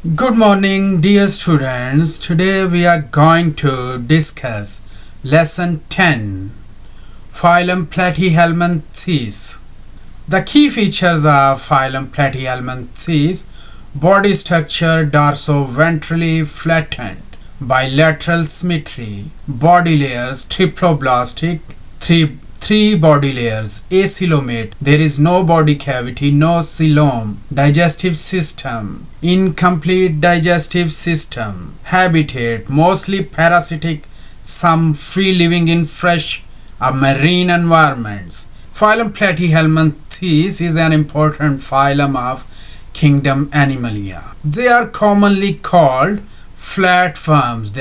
Good morning, dear students. Today we are going to discuss Lesson 10, Phylum Platyhelminthes. The key features of Phylum Platyhelminthes: body structure dorso-ventrally flattened, bilateral symmetry, body layers triploblastic, three body layers, acoelomate, there is no body cavity, no coelom, digestive system, incomplete digestive system, habitat, mostly parasitic, some free living in fresh or marine environments. Phylum Platyhelminthes is an important phylum of kingdom Animalia. They are commonly called flatworms.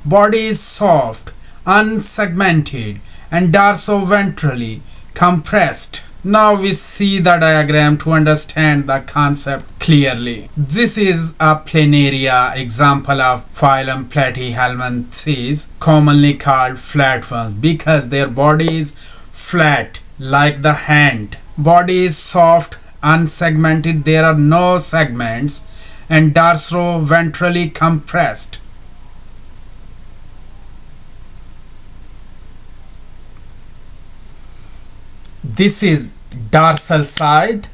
Body is soft, unsegmented, and dorso-ventrally compressed. Now we see the diagram to understand the concept clearly. This is a planaria example of Phylum Platyhelminthes, commonly called flatworms, because their body is flat like the hand. Body is soft, unsegmented, there are no segments, and dorso-ventrally compressed. This is dorsal side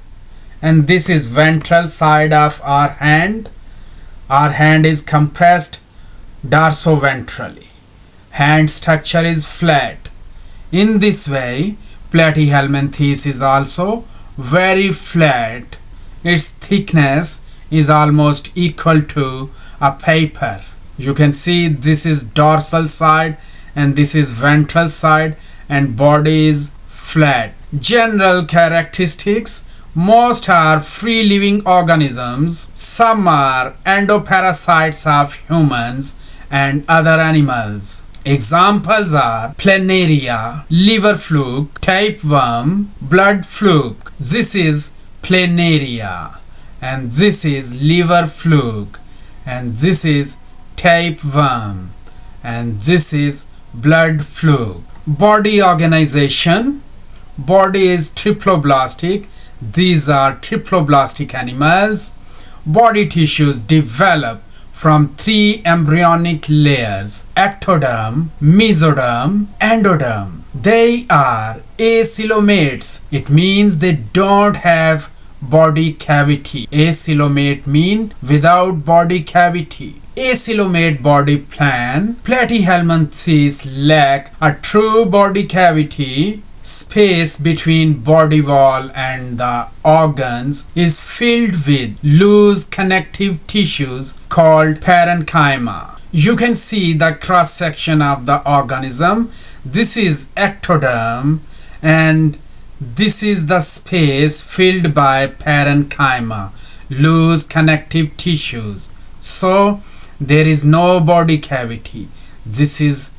and this is ventral side of our hand. Our hand is compressed dorso-ventrally. Hand structure is flat. In this way, Platyhelminthes is also very flat. Its thickness is almost equal to a paper. You can see this is dorsal side and this is ventral side, and body is flat. General characteristics: most are free living organisms, some are endoparasites of humans and other animals. Examples are planaria, liver fluke, tapeworm, blood fluke. This is planaria and this is liver fluke and this is tapeworm and this is blood fluke. Body organization: body is triploblastic. These are triploblastic animals. Body tissues develop from three embryonic layers: ectoderm, mesoderm, endoderm. They are acoelomates. It means they don't have body cavity. Acoelomate mean without body cavity. Acoelomate body plan. Platyhelminthes lack a true body cavity. Space between body wall and the organs is filled with loose connective tissues called parenchyma. You can see the cross section of the organism. This is ectoderm and this is the space filled by parenchyma, loose connective tissues. So there is no body cavity. This is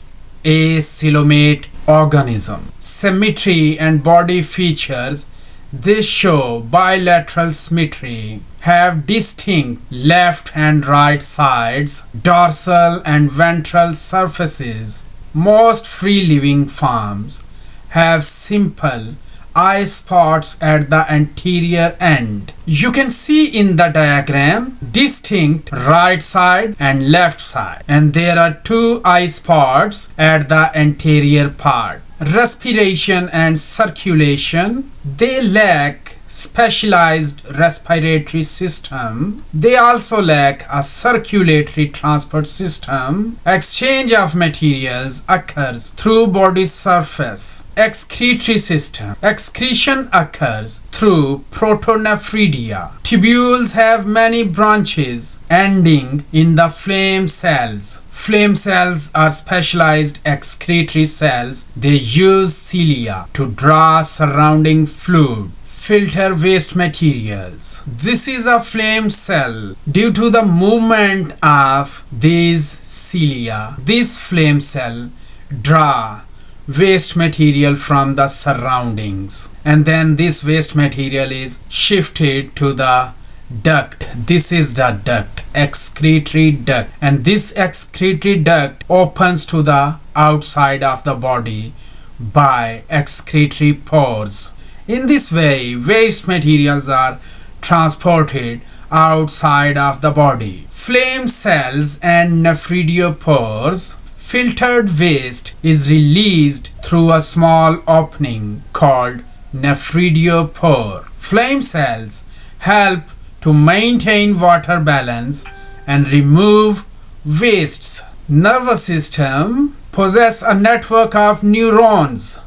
acoelomate organism. Symmetry and body features: they show bilateral symmetry, have distinct left and right sides, dorsal and ventral surfaces. Most free living forms have simple eye spots at the anterior end. You can see in the diagram distinct right side and left side, and there are two eye spots at the anterior part. Respiration and circulation: they lack specialized respiratory system. They also lack a circulatory transport system. Exchange of materials occurs through body surface. Excretory system: excretion occurs through protonephridia. Tubules have many branches ending in the flame cells. Flame cells are specialized excretory cells. They use cilia to draw surrounding fluid, filter waste materials. This is a flame cell. Due to the movement of these cilia, this flame cell draw waste material from the surroundings, and then this waste material is shifted to the duct. This is the duct, excretory duct, and this excretory duct opens to the outside of the body by excretory pores. In this way, waste materials are transported outside of the body. Phlegm cells and nephridopores. Filtered waste is released through a small opening called nephridopore. Phlegm cells help to maintain water balance and remove wastes. Nervous system possess a network of neurons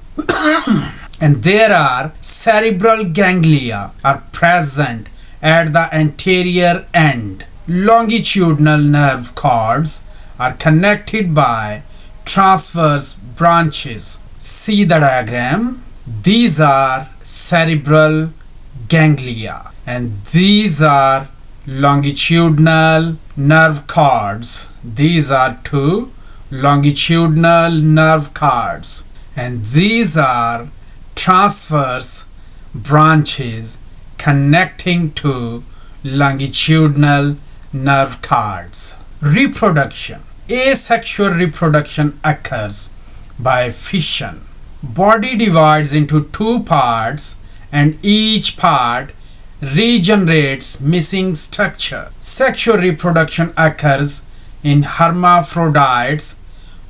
and there are cerebral ganglia are present at the anterior end. Longitudinal nerve cords are connected by transverse branches. See the diagram. These are cerebral ganglia and these are longitudinal nerve cords. These are two longitudinal nerve cords and these are transverse branches connecting to longitudinal nerve cords. Reproduction. Asexual reproduction occurs by fission. Body divides into two parts and each part regenerates missing structure. Sexual reproduction occurs in hermaphrodites,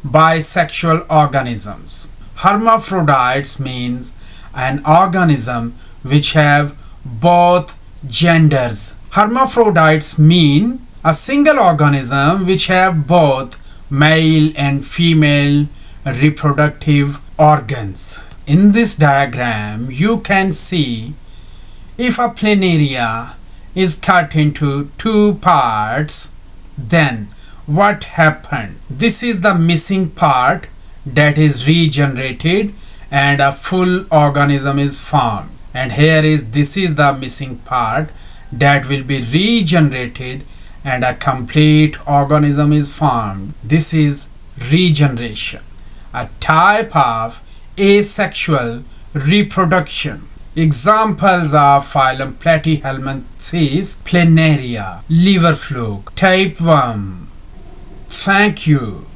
bisexual organisms. Hermaphrodites means an organism which have both genders. Hermaphrodites mean a single organism which have both male and female reproductive organs. In this diagram you can see if a planaria is cut into two parts, then what happened? This is the missing part that is regenerated and a full organism is formed. And this is the missing part that will be regenerated and a complete organism is formed. This is regeneration, a type of asexual reproduction. Examples of Phylum Platyhelminthes, planaria, liver fluke, tapeworm. Thank you.